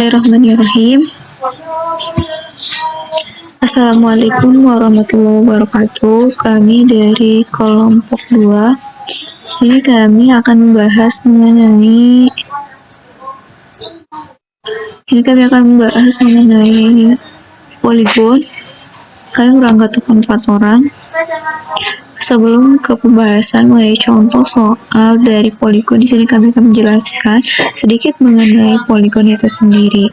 Bismillahirrahmanirrahim. Assalamualaikum warahmatullahi wabarakatuh. Kami dari kelompok 2. Sini kami akan membahas mengenai poligon. Kami berangkat 4 orang. Sebelum ke pembahasan mengenai contoh soal dari poligon, di sini kami akan menjelaskan sedikit mengenai poligon itu sendiri.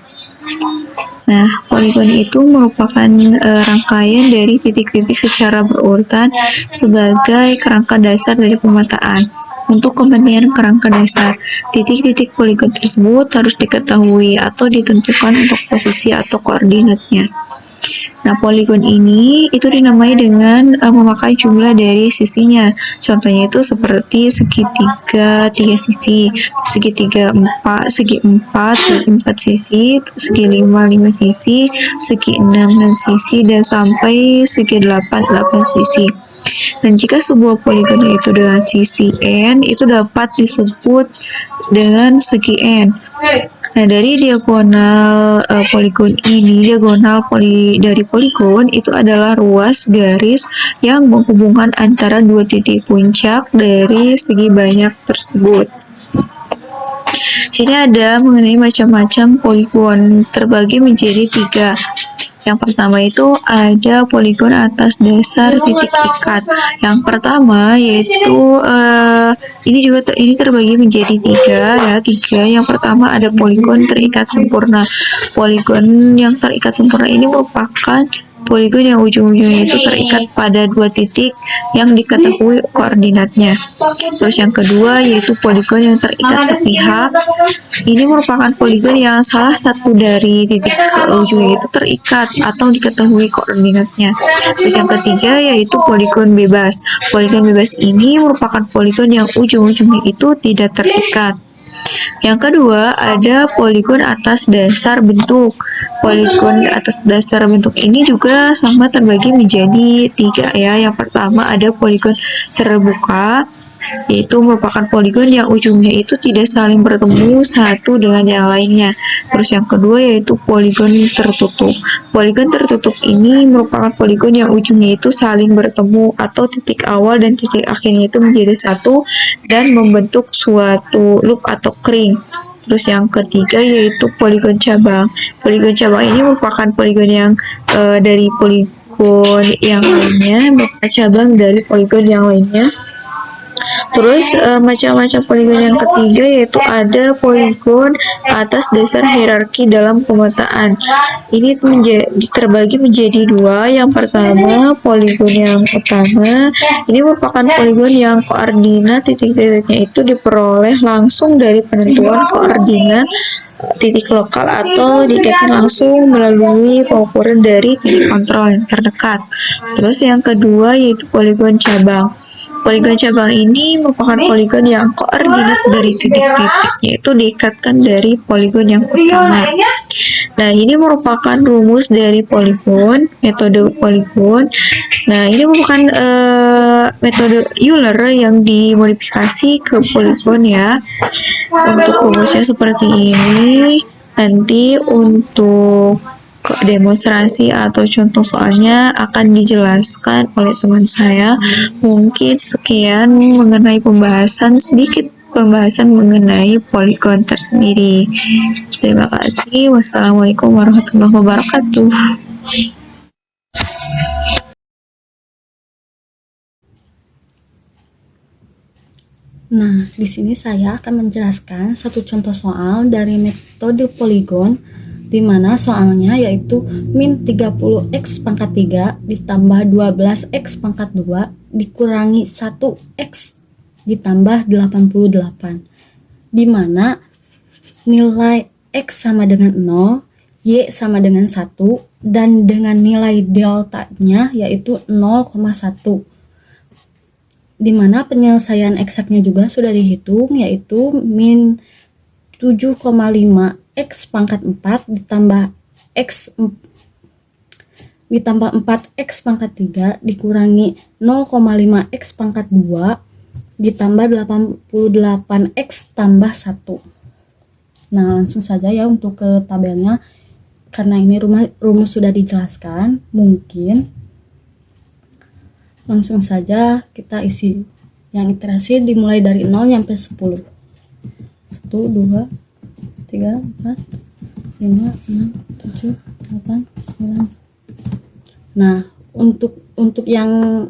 Nah, poligon itu merupakan rangkaian dari titik-titik secara berurutan sebagai kerangka dasar dari pemetaan. Untuk kepentingan kerangka dasar, titik-titik poligon tersebut harus diketahui atau ditentukan untuk posisi atau koordinatnya. Nah, poligon ini itu dinamai dengan memakai jumlah dari sisinya. Contohnya itu seperti segitiga 3 sisi, segitiga 4, segi 4 sisi, segi 5 sisi, segi 6 sisi, dan sampai segi 8 sisi. Dan jika sebuah poligon itu dengan sisi n, itu dapat disebut dengan segi n. Nah, dari diagonal poligon ini, dari poligon itu adalah ruas garis yang menghubungkan antara dua titik puncak dari segi banyak tersebut. Sini ada mengenai macam-macam poligon, terbagi menjadi 3. Yang pertama itu ada poligon atas dasar titik ikat. Yang pertama yaitu ini terbagi menjadi 3 ya. Yang pertama ada poligon terikat sempurna. Poligon yang terikat sempurna ini merupakan poligon yang ujung-ujungnya itu terikat pada 2 titik yang diketahui koordinatnya. Terus yang kedua yaitu poligon yang terikat sepihak. Ini merupakan poligon yang salah satu dari titik ujungnya itu terikat atau diketahui koordinatnya. Terus yang ketiga yaitu poligon bebas. Poligon bebas ini merupakan poligon yang ujung-ujungnya itu tidak terikat. Yang kedua ada poligon atas dasar bentuk. Poligon atas dasar bentuk ini juga sama terbagi menjadi 3 ya. Yang pertama ada poligon terbuka, yaitu merupakan poligon yang ujungnya itu tidak saling bertemu satu dengan yang lainnya. Terus yang kedua yaitu poligon tertutup. Poligon tertutup ini merupakan poligon yang ujungnya itu saling bertemu atau titik awal dan titik akhirnya itu menjadi satu dan membentuk suatu loop atau kring. Terus yang ketiga yaitu poligon cabang. Poligon cabang ini merupakan poligon yang dari poligon yang lainnya, merupakan cabang dari poligon yang lainnya. Terus macam-macam poligon yang ketiga yaitu ada poligon atas dasar hierarki dalam pemetaan. Ini terbagi menjadi 2. Yang pertama poligon yang utama. Ini merupakan poligon yang koordinat titik-titiknya itu diperoleh langsung dari penentuan koordinat titik lokal atau dikatakan langsung melalui pengukuran dari titik kontrol yang terdekat. Terus yang kedua yaitu poligon cabang. Poligon cabang ini merupakan poligon yang koordinat dari titik-titiknya itu diikatkan dari poligon yang utama. Nah, ini merupakan rumus dari poligon, metode poligon. Nah, ini merupakan metode Euler yang dimodifikasi ke poligon ya. Untuk rumusnya seperti ini. Nanti untuk demonstrasi atau contoh soalnya akan dijelaskan oleh teman saya. Mungkin sekian mengenai sedikit pembahasan mengenai poligon tersendiri. Terima kasih. Wassalamualaikum warahmatullahi wabarakatuh. Nah, di sini saya akan menjelaskan satu contoh soal dari metode poligon, di mana soalnya yaitu min 30x pangkat 3 ditambah 12x pangkat 2 dikurangi 1x ditambah 88, di mana nilai x sama dengan 0, y sama dengan 1, dan dengan nilai deltanya yaitu 0,1. Di mana penyelesaian eksaknya juga sudah dihitung, yaitu min 7,5 x pangkat 4 ditambah 4x pangkat 3 dikurangi 0,5 x pangkat 2 ditambah 88x tambah 1. Nah, langsung saja ya untuk ke tabelnya. Karena ini rumus sudah dijelaskan, mungkin langsung saja kita isi. Yang iterasi dimulai dari 0 sampai 10. 1, 2, 3, 4, 5, 6, 7, 8, 9. Nah, untuk yang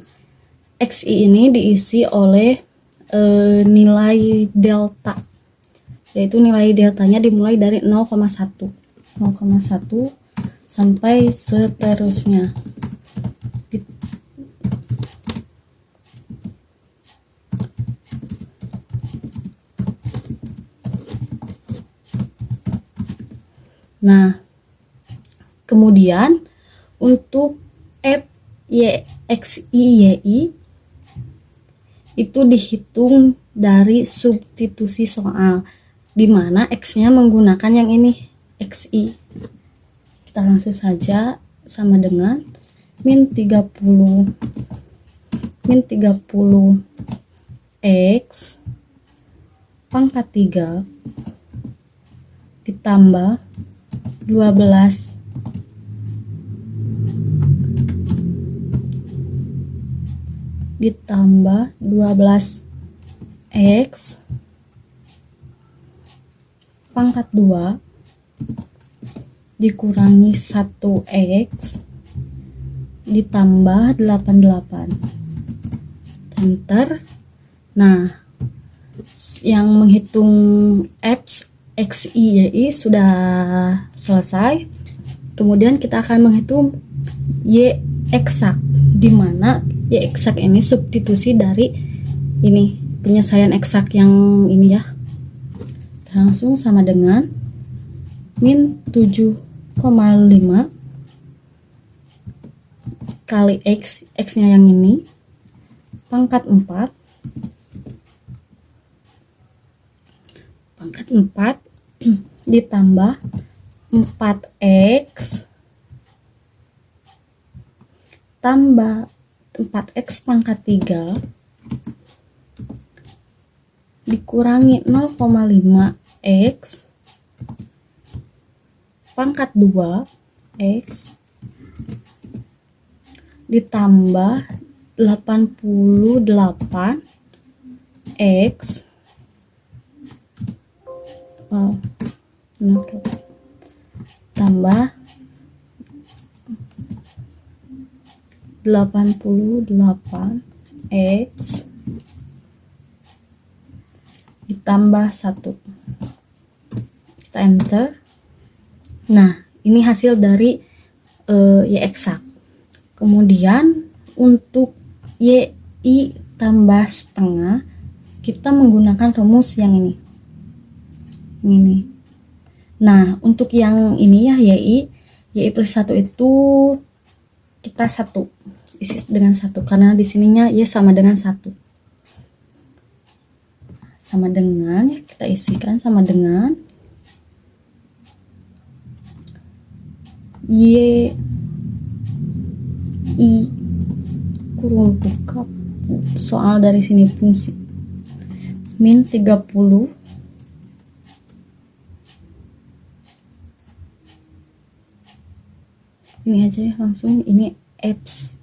XI ini diisi oleh nilai delta, yaitu nilai deltanya dimulai dari 0,1 sampai seterusnya. Nah, kemudian untuk F, Y, X, I, Y, I itu dihitung dari substitusi soal, di mana X-nya menggunakan yang ini, XI. Kita langsung saja sama dengan min 30 X pangkat 3 ditambah 12 X pangkat 2 dikurangi 1X ditambah 88. Enter. Nah, yang menghitung X, Y, Y sudah selesai. Kemudian kita akan menghitung Y eksak, di mana Y eksak ini substitusi dari ini, penyelesaian eksak yang ini ya. Langsung sama dengan min 7,5 kali X, X-nya yang ini, pangkat 4 ditambah 4X tambah 4X pangkat 3 dikurangi 0,5X pangkat 2 X ditambah 88 X tambah 88 X ditambah 1. Kita enter. Nah, ini hasil dari Y eksak. Kemudian untuk Y I tambah setengah, kita menggunakan rumus yang ini. Ini. Nah, untuk yang ini ya, Y plus 1 itu kita 1 isi dengan 1, karena di sininya Y sama dengan 1. Sama dengan, ya kita isikan sama dengan Y I kurung buka soal dari sini fungsi min 30 ini aja ya, langsung ini F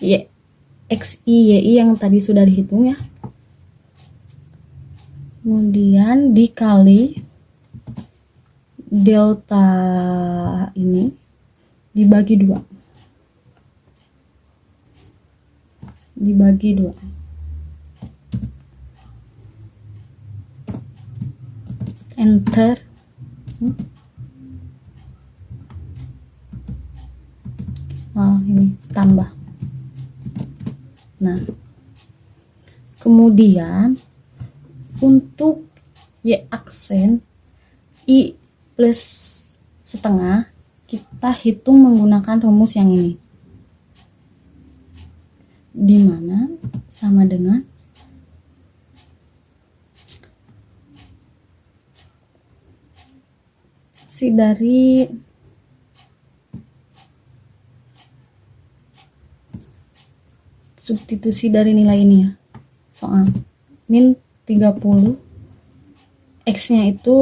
Y X I Y I yang tadi sudah dihitung ya, kemudian dikali delta ini dibagi 2 enter. Ini tambah. Nah, kemudian untuk Y aksen I plus setengah kita hitung menggunakan rumus yang ini, di mana sama dengan si dari substitusi dari nilai ini ya, soal min 30 X-nya itu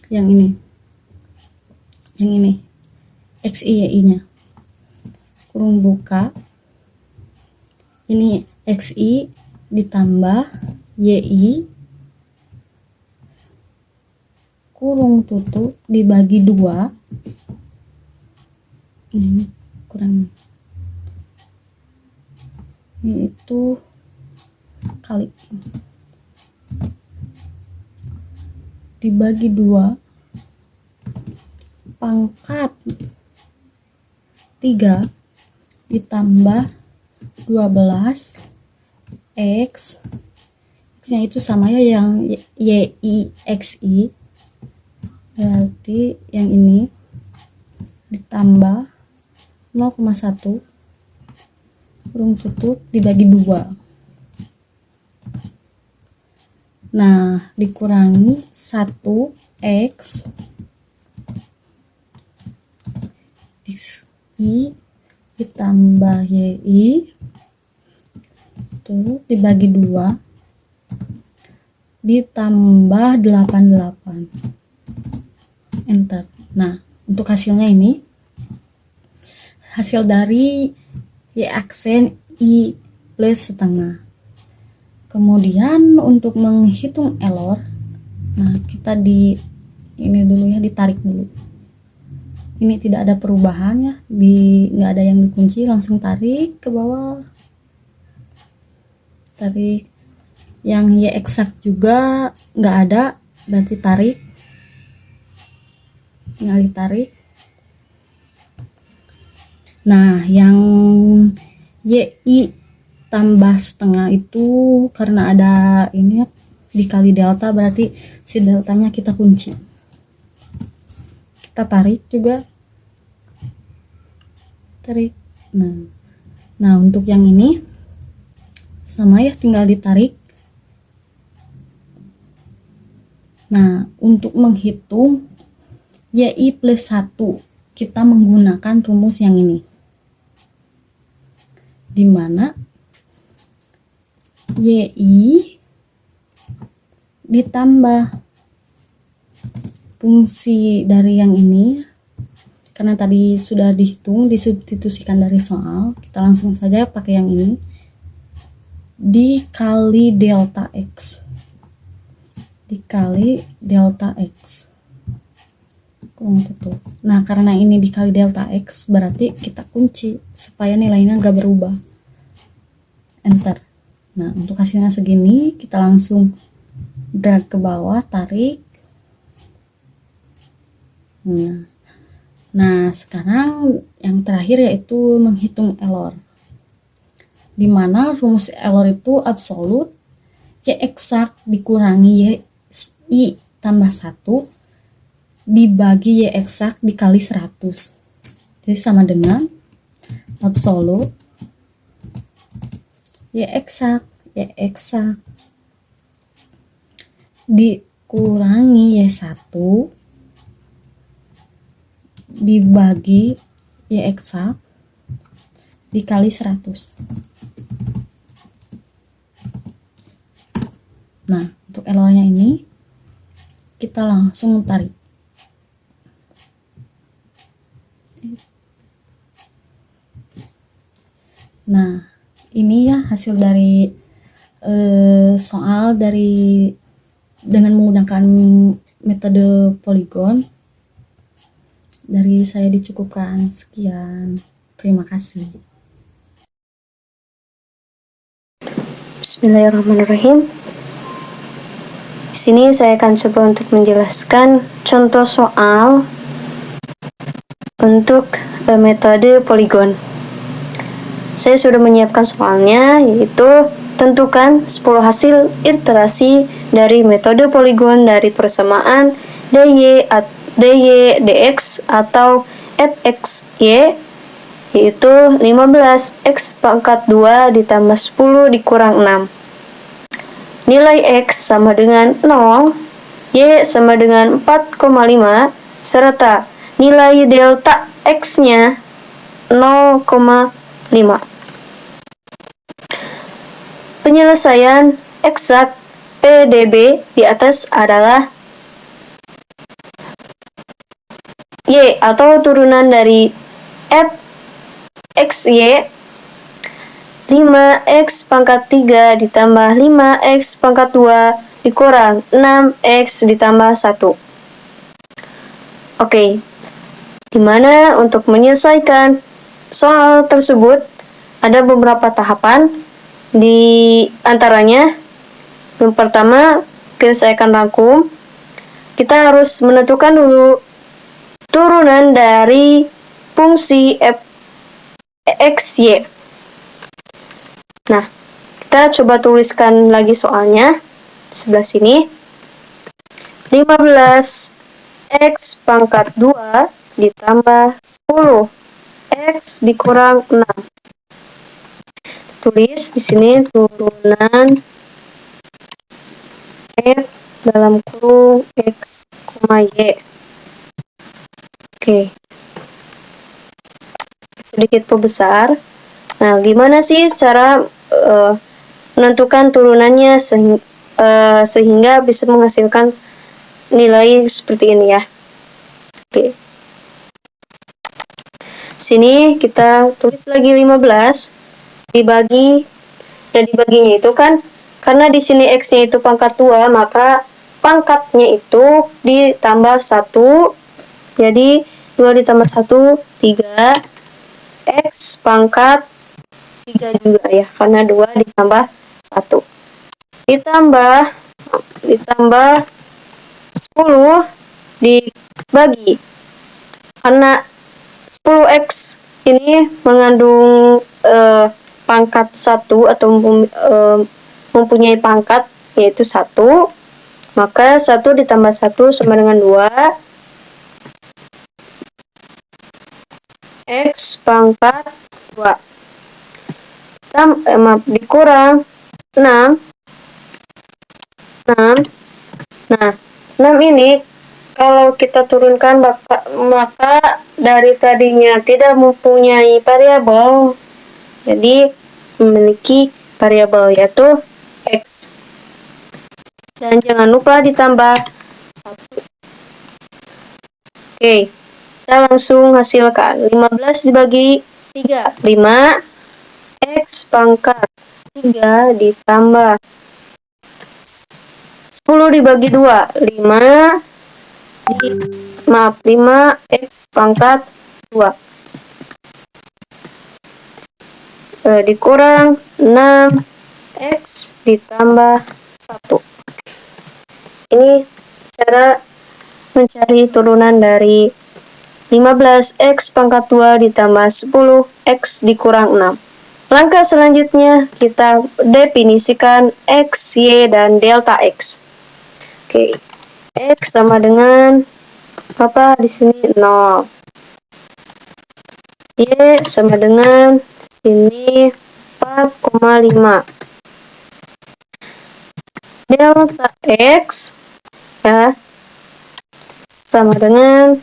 yang ini, XI Y-nya, kurung buka, ini XI ditambah YI kurung tutup dibagi 2, ini kurang, ini itu kali dibagi 2 pangkat 3 ditambah 12 X nya itu sama ya yang YI XI, berarti yang ini ditambah 0,1 kurung tutup dibagi 2. Nah, dikurangi 1X XI ditambah YI itu dibagi 2 ditambah 88, enter. Nah, untuk hasilnya ini hasil dari Y aksen I plus setengah. Kemudian untuk menghitung error, nah kita ini dulu ya, ditarik dulu. Ini tidak ada perubahan ya, nggak ada yang dikunci, langsung tarik ke bawah. Tarik yang Y eksak juga nggak ada, berarti tarik, tinggal ditarik. Nah, yang YI tambah setengah itu karena ada ini ya, dikali delta, berarti si deltanya kita kunci, kita tarik juga, tarik. Nah untuk yang ini sama ya, tinggal ditarik. Nah, untuk menghitung YI plus 1 kita menggunakan rumus yang ini, dimana YI ditambah fungsi dari yang ini, karena tadi sudah dihitung, disubstitusikan dari soal, kita langsung saja pakai yang ini, dikali delta X, dikali delta X. Nah, karena ini dikali delta X, berarti kita kunci supaya nilainya nggak berubah, enter. Nah, untuk hasilnya segini, kita langsung drag ke bawah, tarik. Nah, sekarang yang terakhir yaitu menghitung error, dimana rumus error itu absolut, Y eksak dikurangi YI tambah 1 dibagi Y eksak dikali 100. Jadi sama dengan absolut Y eksak dikurangi Y1 dibagi Y eksak dikali 100. Nah, untuk errornya ini kita langsung tarik. Nah, ini ya hasil dari soal dengan menggunakan metode poligon. Dari saya dicukupkan, sekian. Terima kasih. Bismillahirrahmanirrahim. Di sini saya akan coba untuk menjelaskan contoh soal untuk metode poligon. Saya sudah menyiapkan soalnya, yaitu tentukan 10 hasil iterasi dari metode poligon dari persamaan dy dx atau fxy, yaitu 15x pangkat 2 ditambah 10 dikurang 6. Nilai x sama dengan 0, y sama dengan 4,5, serta nilai delta x-nya 0,5. Penyelesaian eksak PDB di atas adalah Y atau turunan dari F XY 5x pangkat 3 ditambah 5x pangkat 2 dikurang 6x ditambah 1. Oke, dimana untuk menyelesaikan soal tersebut ada beberapa tahapan. Di antaranya, yang pertama, saya akan rangkum. Kita harus menentukan dulu turunan dari fungsi f x, y. Nah, kita coba tuliskan lagi soalnya sebelah sini. 15 x pangkat 2 ditambah 10 x dikurang 6. Tulis di sini turunan f dalam kurung x, y. Oke. Sedikit perbesar. Nah, gimana sih cara menentukan turunannya sehingga bisa menghasilkan nilai seperti ini ya. Oke. Sini kita tulis lagi 15 dibagi, dan dibaginya itu kan karena di sini x-nya itu pangkat 2, maka pangkatnya itu ditambah 1. Jadi 2 ditambah 1 3, x pangkat 3 juga ya, karena 2 ditambah 1. Ditambah 10 dibagi, karena 10x ini mengandung pangkat 1 atau mempunyai pangkat yaitu 1, maka 1 ditambah 1 sama dengan 2, x pangkat 2 dikurang 6. Nah, 6 ini kalau kita turunkan maka dari tadinya tidak mempunyai variabel, jadi memiliki variabel yaitu x. Dan jangan lupa ditambah 1. Oke, kita langsung hasilkan 15 dibagi 3, 5 x pangkat 3 ditambah 10 dibagi 2, 5x pangkat 2 dikurang 6x ditambah 1. Ini cara mencari turunan dari 15x pangkat 2 ditambah 10x dikurang 6. Langkah selanjutnya kita definisikan x, y, dan delta x. Oke, x sama dengan apa di sini 0. Y sama dengan sini 4,5. Delta x ya sama dengan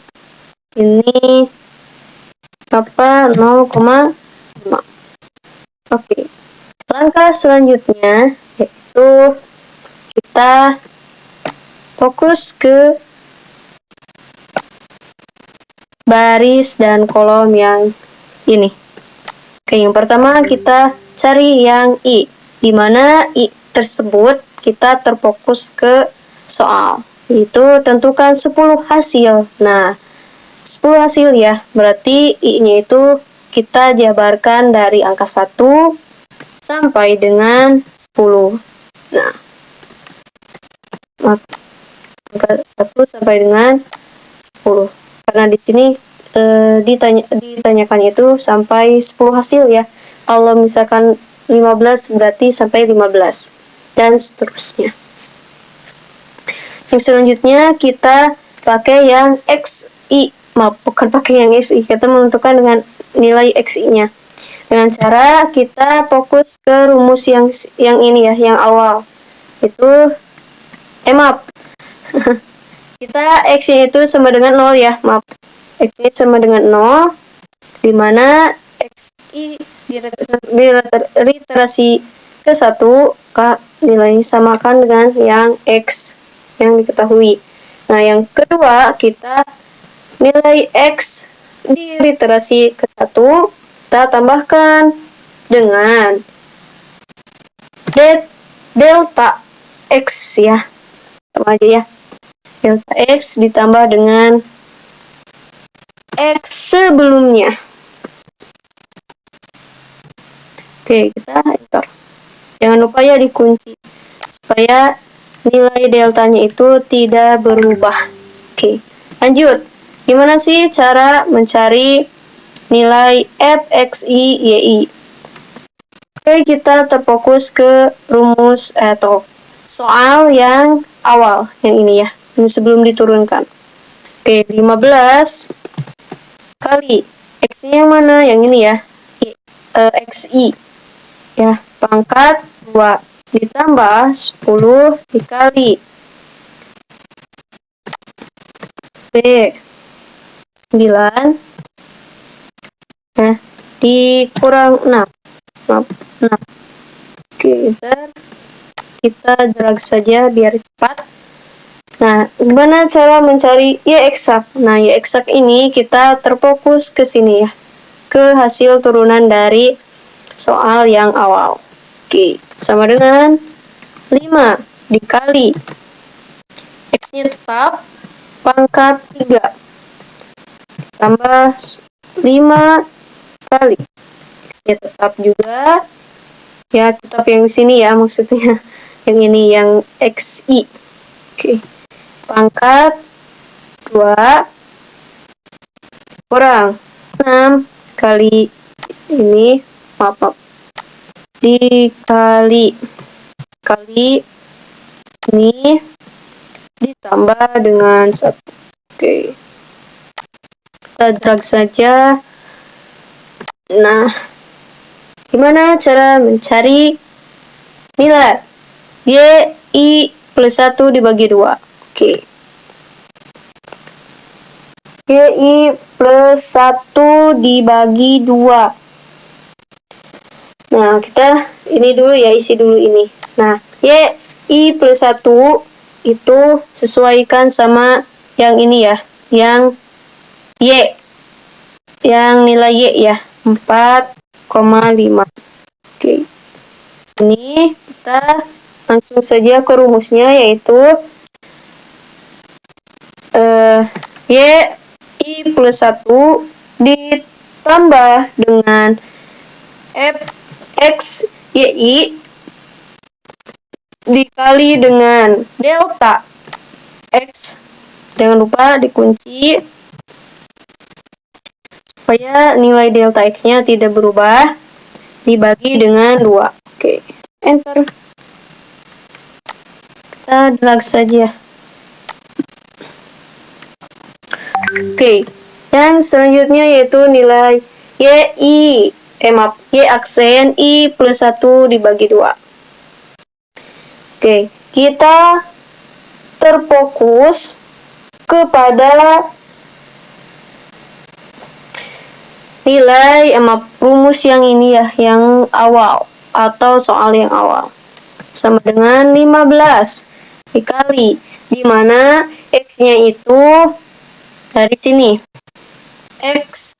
ini apa 0,5. Oke. Langkah selanjutnya yaitu kita fokus ke baris dan kolom yang ini. Oke, yang pertama kita cari yang I, di mana I tersebut kita terfokus ke soal. Itu tentukan 10 hasil. Nah, 10 hasil ya, berarti I-nya itu kita jabarkan dari angka 1 sampai dengan 10. Nah, angka 1 sampai dengan 10. Karena di sini ditanyakan itu sampai 10 hasil ya. Kalau misalkan 15 berarti sampai 15 dan seterusnya. Yang selanjutnya kita pakai yang XI. Bukan pakai yang XI, kita menentukan dengan nilai XI-nya. Dengan cara kita fokus ke rumus yang ini ya, yang awal. Itu maaf. Kita X-nya itu sama dengan 0 ya, maaf. X-nya sama dengan 0, di mana XI di literasi ke 1 maka nilainya samakan dengan yang X yang diketahui. Nah, yang kedua, kita nilai X di literasi ke-1 kita tambahkan dengan delta X ya. Sama aja ya. Delta X ditambah dengan X sebelumnya. Oke, kita enter. Jangan lupa ya dikunci supaya nilai deltanya itu tidak berubah. Oke, lanjut. Gimana sih cara mencari nilai fxi-yi? Oke, kita terfokus ke rumus atau soal yang awal, yang ini ya, yang sebelum diturunkan. Oke, 15 kali x-nya yang mana? Yang ini ya, xi. Ya, pangkat 2 ditambah 10 dikali B 9 dikurang 6. Maaf, 6. Oke, kita drag saja biar cepat. Nah, gimana cara mencari Y eksak? Nah, Y eksak ini kita terfokus ke sini ya, ke hasil turunan dari soal yang awal. Oke, sama dengan 5 dikali X-nya tetap pangkat 3 tambah 5 kali X-nya tetap juga ya, tetap yang di sini ya, maksudnya yang ini yang XI. Oke, pangkat 2 kurang 6 kali ini, maaf, dikali ini ditambah dengan 1. Oke, kita drag saja. Nah, gimana cara mencari nilai Y plus 1 dibagi 2? Oke, Y plus 1 dibagi 2. Nah, kita ini dulu ya, isi dulu ini. Nah, Y plus 1 itu sesuaikan sama yang ini ya, yang Y, yang nilai Y ya, 4,5. Oke, sini kita langsung saja ke rumusnya, yaitu Y plus 1 ditambah dengan fxyi dikali dengan delta X. Jangan lupa dikunci supaya nilai delta X-nya tidak berubah, dibagi dengan 2. Oke, enter. Kita drag saja. Oke, yang selanjutnya yaitu nilai Y aksen I plus 1 dibagi 2. Oke, kita terfokus kepada nilai rumus yang ini ya, yang awal atau soal yang awal. Sama dengan 15 dikali, dimana X-nya itu dari sini. X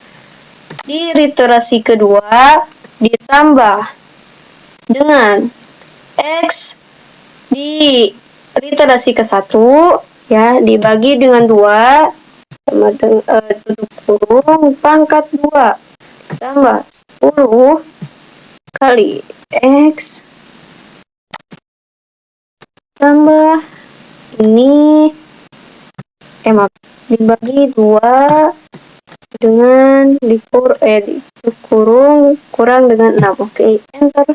di literasi kedua ditambah dengan X di literasi ke-1 ya, dibagi dengan 2 sama dengan tutup kurung pangkat 2 tambah 10 kali X tambah ini dibagi 2 dengan dikurung kurang dengan 6. Oke, enter.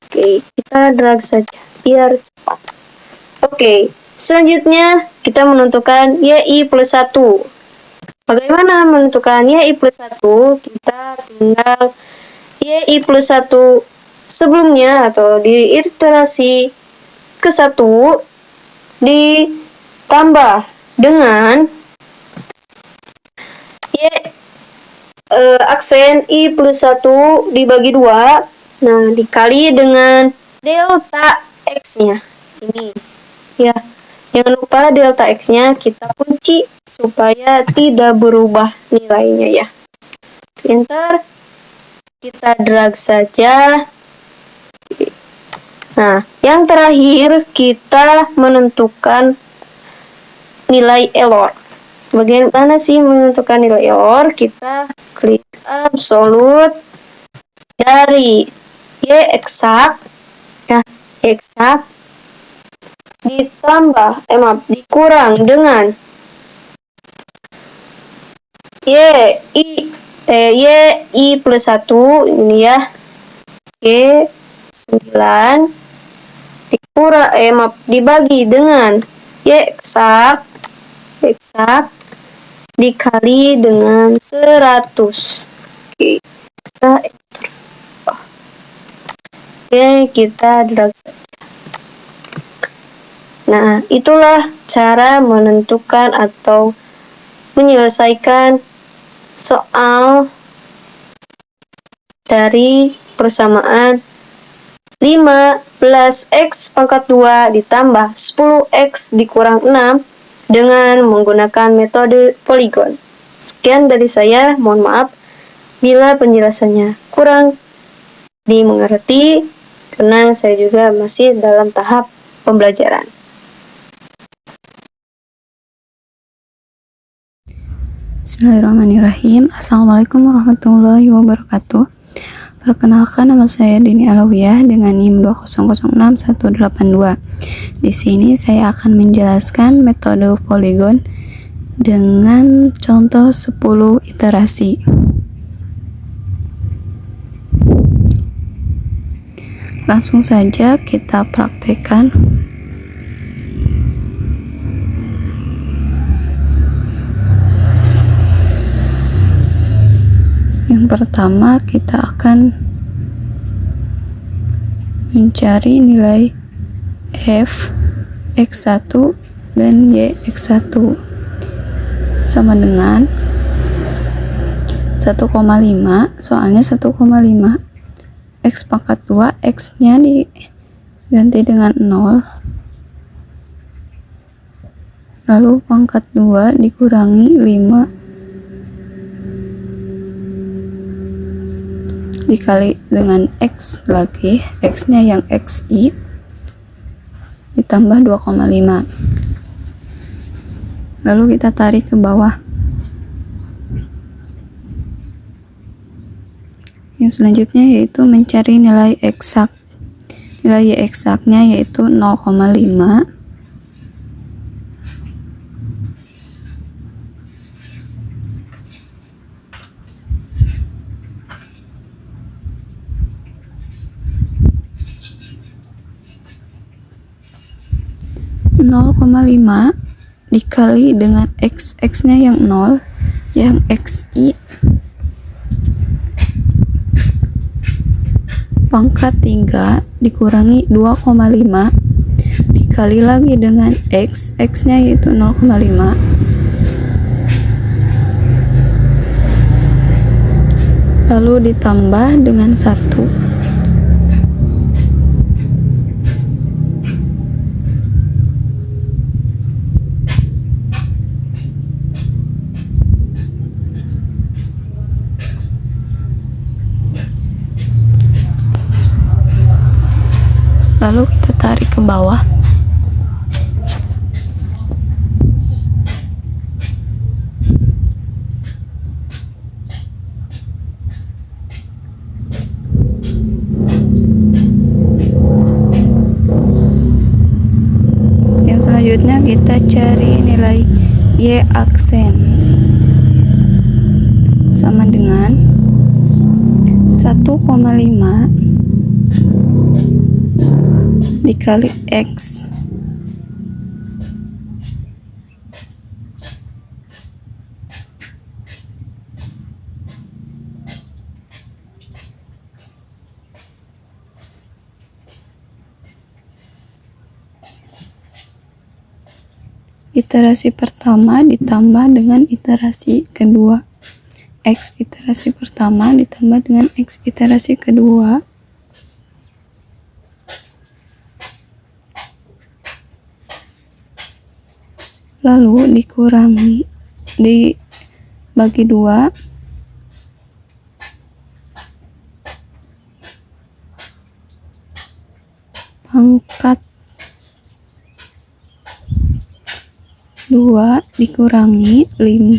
Oke, kita drag saja biar cepat. Oke, selanjutnya kita menentukan Y plus 1. Bagaimana menentukan Y plus 1? Kita tinggal Y plus 1 sebelumnya atau di iterasi ke-1 ditambah dengan aksen I plus 1 dibagi 2. Nah, dikali dengan delta X-nya. Ini ya. Jangan lupa delta X-nya kita kunci supaya tidak berubah nilainya ya. Enter. Kita drag saja. Nah, yang terakhir kita menentukan nilai error. Bagaimana sih menentukan nilai error? Kita klik absolute dari Y eksak, ya, eksak ditambah, dikurang dengan Y plus 1, ini ya, Y 9 dibagi dengan Y eksak dikali dengan 100. Oke, kita enter. Oke, kita drag saja. Nah, itulah cara menentukan atau menyelesaikan soal dari persamaan 15x pangkat 2 ditambah 10x dikurang 6 dengan menggunakan metode poligon. Sekian dari saya, mohon maaf bila penjelasannya kurang dimengerti karena saya juga masih dalam tahap pembelajaran. Bismillahirrahmanirrahim. Assalamualaikum warahmatullahi wabarakatuh. Perkenalkan, nama saya Dini Alawiyah dengan NIM 2006182. Di sini saya akan menjelaskan metode poligon dengan contoh 10 iterasi. Langsung saja kita praktekkan. Yang pertama, kita akan mencari nilai f x1 dan y x1 sama dengan 1,5, soalnya 1,5 x pangkat 2, x nya diganti dengan 0, lalu pangkat 2 dikurangi 5 dikali dengan x lagi, x nya yang xi ditambah 2,5, lalu kita tarik ke bawah. Yang selanjutnya yaitu mencari nilai eksak. Nilai y eksaknya yaitu 0,5 0,5 dikali dengan x nya yang 0 yang xi pangkat 3 dikurangi 2,5 dikali lagi dengan x nya yaitu 0,5 lalu ditambah dengan 1. Lalu kita tarik ke bawah. Yang selanjutnya kita cari nilai y aksen sama dengan 1,5 dikali x iterasi pertama ditambah dengan iterasi kedua, x iterasi pertama ditambah dengan x iterasi kedua lalu dikurangi dibagi 2 pangkat 2 dikurangi 5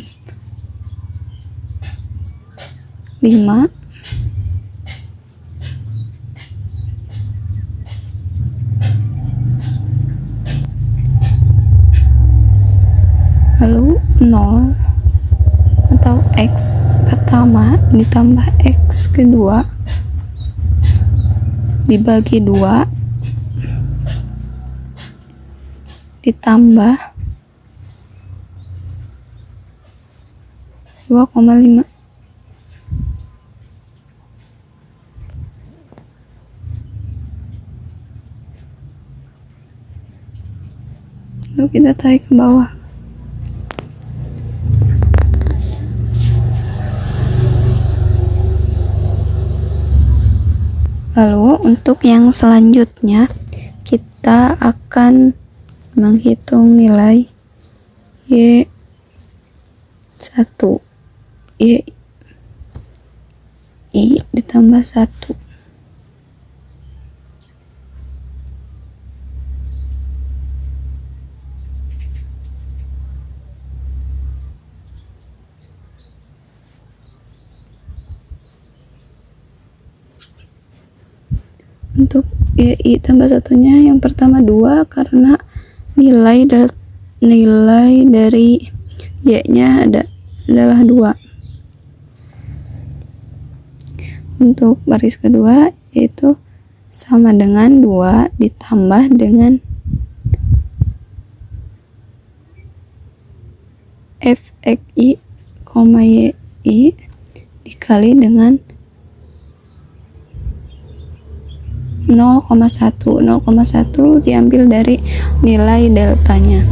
lalu 0 atau X pertama ditambah X kedua dibagi 2 ditambah 2,5. Lalu kita tarik ke bawah. Lalu untuk yang selanjutnya kita akan menghitung nilai Y1 I ditambah 1. Untuk Y tambah 1-nya yang pertama 2 karena nilai dari Y-nya adalah 2. Untuk baris kedua yaitu sama dengan 2 ditambah dengan Fxi, Y dikali dengan 0,1 diambil dari nilai deltanya,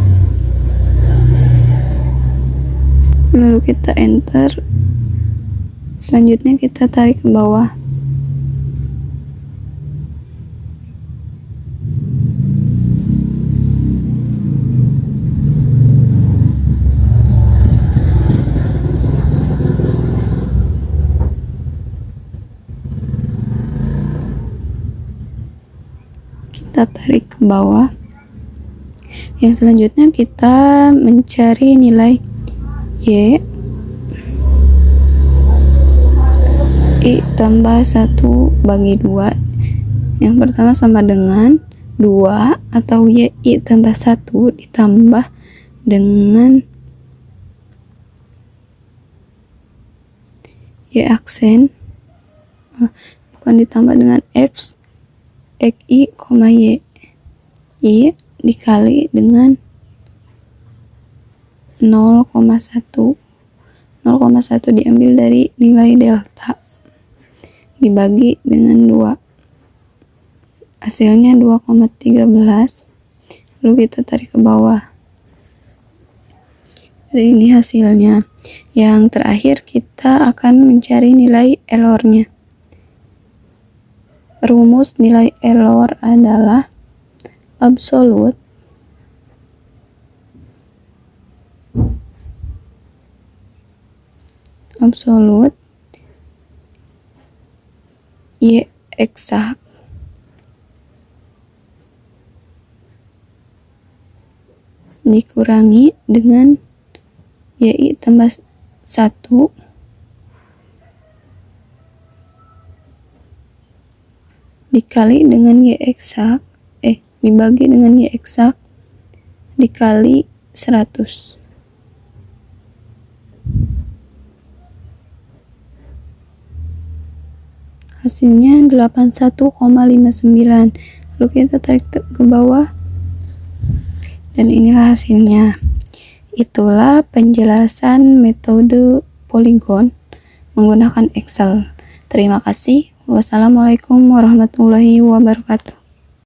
lalu kita enter. Selanjutnya kita tarik ke bawah. Kita tarik ke bawah. Yang selanjutnya kita mencari nilai Y I tambah 1 bagi 2. Yang pertama sama dengan 2 atau Y I tambah 1 ditambah dengan Y aksen, bukan ditambah dengan F Xi, Y I dikali dengan 0,1 diambil dari nilai delta dibagi dengan 2, hasilnya 2,13. lalu kita tarik ke bawah. Jadi ini hasilnya. Yang terakhir kita akan mencari nilai errornya. Rumus nilai error adalah absolute Y eksak dikurangi dengan Y tambah 1 dikali dengan Y eksak dibagi dengan Y eksak dikali 100. Hasilnya 81,59. Lalu kita tarik ke bawah dan inilah hasilnya. Itulah penjelasan metode poligon menggunakan Excel. Terima kasih. Wassalamualaikum warahmatullahi wabarakatuh.